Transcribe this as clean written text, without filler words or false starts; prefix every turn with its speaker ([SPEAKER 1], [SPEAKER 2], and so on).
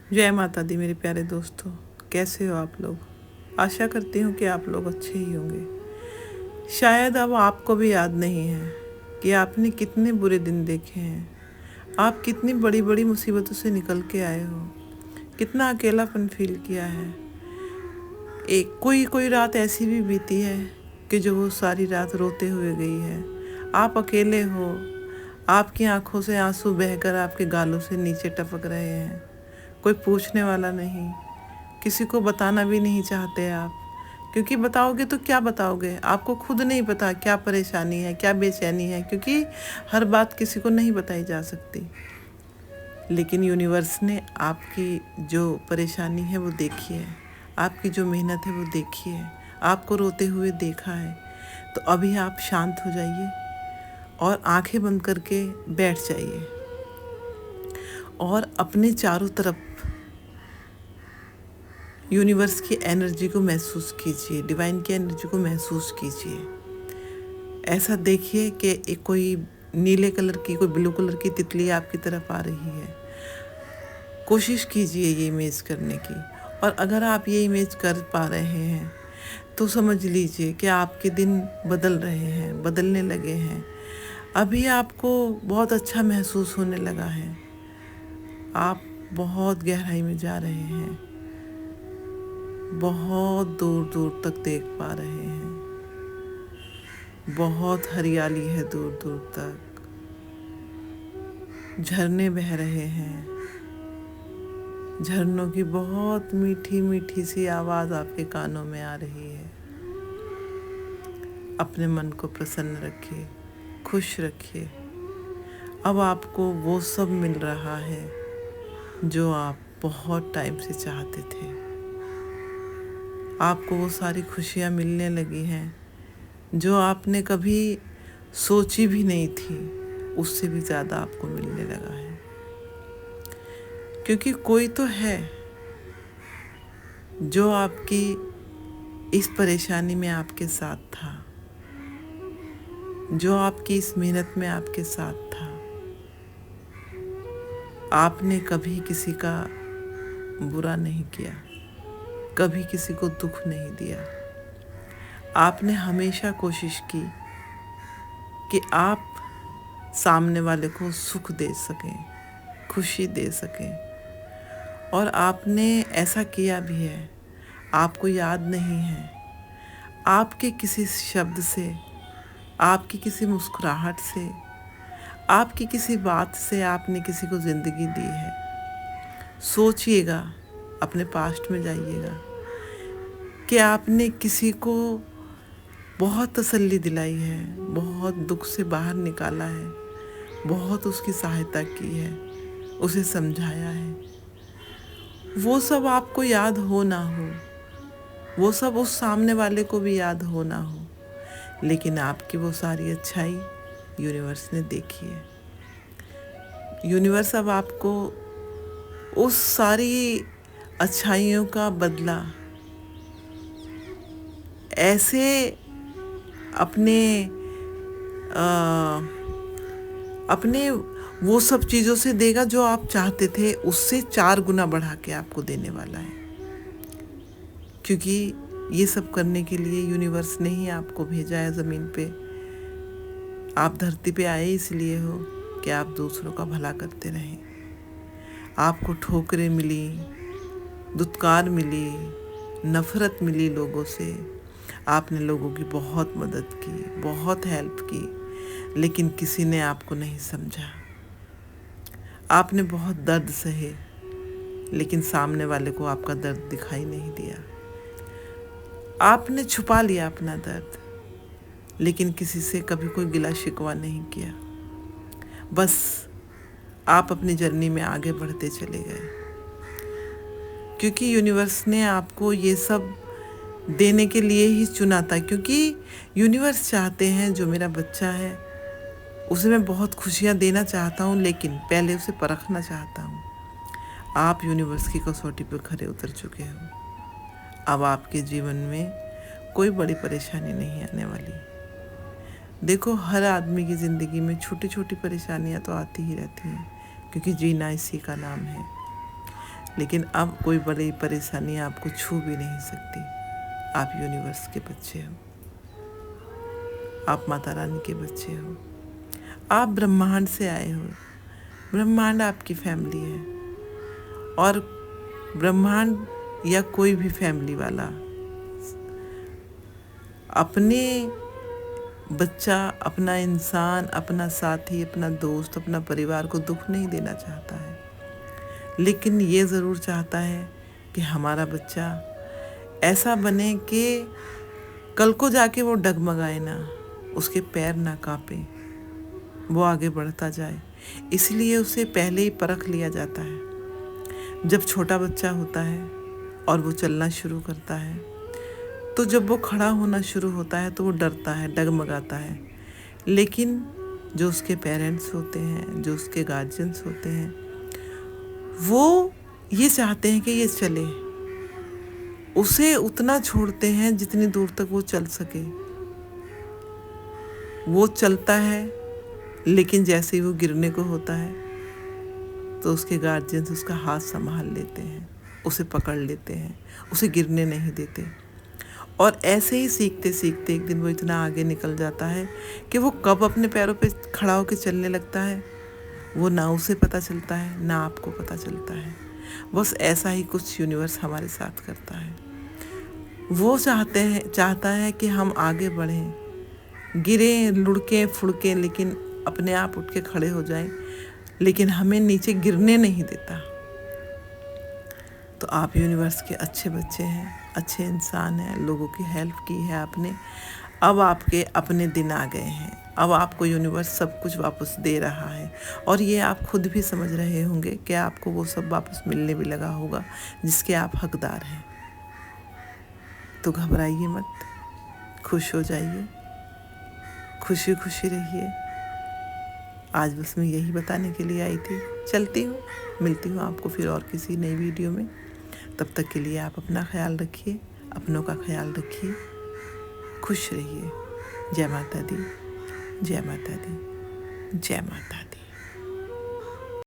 [SPEAKER 1] जय माता दी मेरे प्यारे दोस्तों, कैसे हो आप लोग। आशा करती हूँ कि आप लोग अच्छे ही होंगे। शायद अब आपको भी याद नहीं है कि आपने कितने बुरे दिन देखे हैं, आप कितनी बड़ी बड़ी मुसीबतों से निकल के आए हो, कितना अकेलापन फील किया है। एक कोई कोई रात ऐसी भी बीती है कि जो वो सारी रात रोते हुए गई है। आप अकेले हो, आपकी आंखों से आंसू बहकर आपके गालों से नीचे टपक रहे हैं। कोई पूछने वाला नहीं, किसी को बताना भी नहीं चाहते आप, क्योंकि बताओगे तो क्या बताओगे। आपको खुद नहीं पता क्या परेशानी है, क्या बेचैनी है, क्योंकि हर बात किसी को नहीं बताई जा सकती। लेकिन यूनिवर्स ने आपकी जो परेशानी है वो देखी है, आपकी जो मेहनत है वो देखी है, आपको रोते हुए देखा है। तो अभी आप शांत हो जाइए और आंखें बंद करके बैठ जाइए और अपने चारों तरफ यूनिवर्स की एनर्जी को महसूस कीजिए, डिवाइन की एनर्जी को महसूस कीजिए। ऐसा देखिए कि एक कोई नीले कलर की, कोई ब्लू कलर की तितली आपकी तरफ आ रही है। कोशिश कीजिए ये इमेज करने की, और अगर आप ये इमेज कर पा रहे हैं तो समझ लीजिए कि आपके दिन बदल रहे हैं, बदलने लगे हैं। अभी आपको बहुत अच्छा महसूस होने लगा है, आप बहुत गहराई में जा रहे हैं, बहुत दूर दूर तक देख पा रहे हैं, बहुत हरियाली है दूर दूर तक, झरने बह रहे हैं। झरनों की बहुत मीठी मीठी सी आवाज़ आपके कानों में आ रही है। अपने मन को प्रसन्न रखिए, खुश रखिए। अब आपको वो सब मिल रहा है जो आप बहुत टाइम से चाहते थे। आपको वो सारी खुशियाँ मिलने लगी हैं जो आपने कभी सोची भी नहीं थी, उससे भी ज़्यादा आपको मिलने लगा है। क्योंकि कोई तो है जो आपकी इस परेशानी में आपके साथ था, जो आपकी इस मेहनत में आपके साथ था। आपने कभी किसी का बुरा नहीं किया, कभी किसी को दुख नहीं दिया। आपने हमेशा कोशिश की कि आप सामने वाले को सुख दे सकें, खुशी दे सकें, और आपने ऐसा किया भी है। आपको याद नहीं है, आपके किसी शब्द से, आपकी किसी मुस्कुराहट से, आपकी किसी बात से आपने किसी को ज़िंदगी दी है। सोचिएगा, अपने पास्ट में जाइएगा कि आपने किसी को बहुत तसल्ली दिलाई है, बहुत दुख से बाहर निकाला है, बहुत उसकी सहायता की है, उसे समझाया है। वो सब आपको याद हो ना हो, वो सब उस सामने वाले को भी याद हो ना हो, लेकिन आपकी वो सारी अच्छाई यूनिवर्स ने देखी है। यूनिवर्स अब आपको उस सारी अच्छाइयों का बदला ऐसे अपने अपने वो सब चीज़ों से देगा जो आप चाहते थे, उससे 4 गुना बढ़ा के आपको देने वाला है। क्योंकि ये सब करने के लिए यूनिवर्स ने ही आपको भेजा है ज़मीन पे। आप धरती पे आए इसलिए हो कि आप दूसरों का भला करते रहें। आपको ठोकरें मिली, दुत्कार मिली, नफ़रत मिली लोगों से। आपने लोगों की बहुत मदद की, बहुत हेल्प की, लेकिन किसी ने आपको नहीं समझा। आपने बहुत दर्द सहे, लेकिन सामने वाले को आपका दर्द दिखाई नहीं दिया। आपने छुपा लिया अपना दर्द, लेकिन किसी से कभी कोई गिला शिकवा नहीं किया। बस आप अपनी जर्नी में आगे बढ़ते चले गए, क्योंकि यूनिवर्स ने आपको ये सब देने के लिए ही चुना था। क्योंकि यूनिवर्स चाहते हैं जो मेरा बच्चा है उसे मैं बहुत खुशियाँ देना चाहता हूँ, लेकिन पहले उसे परखना चाहता हूँ। आप यूनिवर्स की कसौटी पर खरे उतर चुके हो। अब आपके जीवन में कोई बड़ी परेशानी नहीं आने वाली। देखो, हर आदमी की ज़िंदगी में छोटी छोटी परेशानियाँ तो आती ही रहती हैं, क्योंकि जीना इसी का नाम है। लेकिन अब कोई बड़ी परेशानी आपको छू भी नहीं सकती। आप यूनिवर्स के बच्चे हो, आप माता रानी के बच्चे हो, आप ब्रह्मांड से आए हो। ब्रह्मांड आपकी फैमिली है, और ब्रह्मांड या कोई भी फैमिली वाला अपने बच्चा, अपना इंसान, अपना साथी, अपना दोस्त, अपना परिवार को दुख नहीं देना चाहता है, लेकिन ये ज़रूर चाहता है कि हमारा बच्चा ऐसा बने कि कल को जाके वो डगमगाए ना, उसके पैर ना कांपे, वो आगे बढ़ता जाए। इसलिए उसे पहले ही परख लिया जाता है। जब छोटा बच्चा होता है और वो चलना शुरू करता है, तो जब वो खड़ा होना शुरू होता है तो वो डरता है, डगमगाता है। लेकिन जो उसके पेरेंट्स होते हैं, जो उसके गार्जियंस होते हैं, वो ये चाहते हैं कि ये चले, उसे उतना छोड़ते हैं जितनी दूर तक वो चल सके। वो चलता है, लेकिन जैसे ही वो गिरने को होता है तो उसके गार्जियंस उसका हाथ संभाल लेते हैं, उसे पकड़ लेते हैं, उसे गिरने नहीं देते। और ऐसे ही सीखते सीखते एक दिन वो इतना आगे निकल जाता है कि वो कब अपने पैरों पे खड़ा होकर चलने लगता है, वो ना उसे पता चलता है, ना आपको पता चलता है। बस ऐसा ही कुछ यूनिवर्स हमारे साथ करता है। वो चाहता है कि हम आगे बढ़ें, गिरें, लुढ़कें, फुड़कें, लेकिन अपने आप उठ के खड़े हो जाएं, लेकिन हमें नीचे गिरने नहीं देता। तो आप यूनिवर्स के अच्छे बच्चे हैं, अच्छे इंसान हैं, लोगों की हेल्प की है आपने। अब आपके अपने दिन आ गए हैं, अब आपको यूनिवर्स सब कुछ वापस दे रहा है, और ये आप खुद भी समझ रहे होंगे कि आपको वो सब वापस मिलने भी लगा होगा जिसके आप हकदार हैं। तो घबराइए मत, खुश हो जाइए, खुशी खुशी रहिए। आज बस मैं यही बताने के लिए आई थी। चलती हूँ, मिलती हूँ आपको फिर और किसी नई वीडियो में। तब तक के लिए आप अपना ख्याल रखिए, अपनों का ख्याल रखिए, खुश रहिए। जय माता दी, जय माता दी, जय माता दी।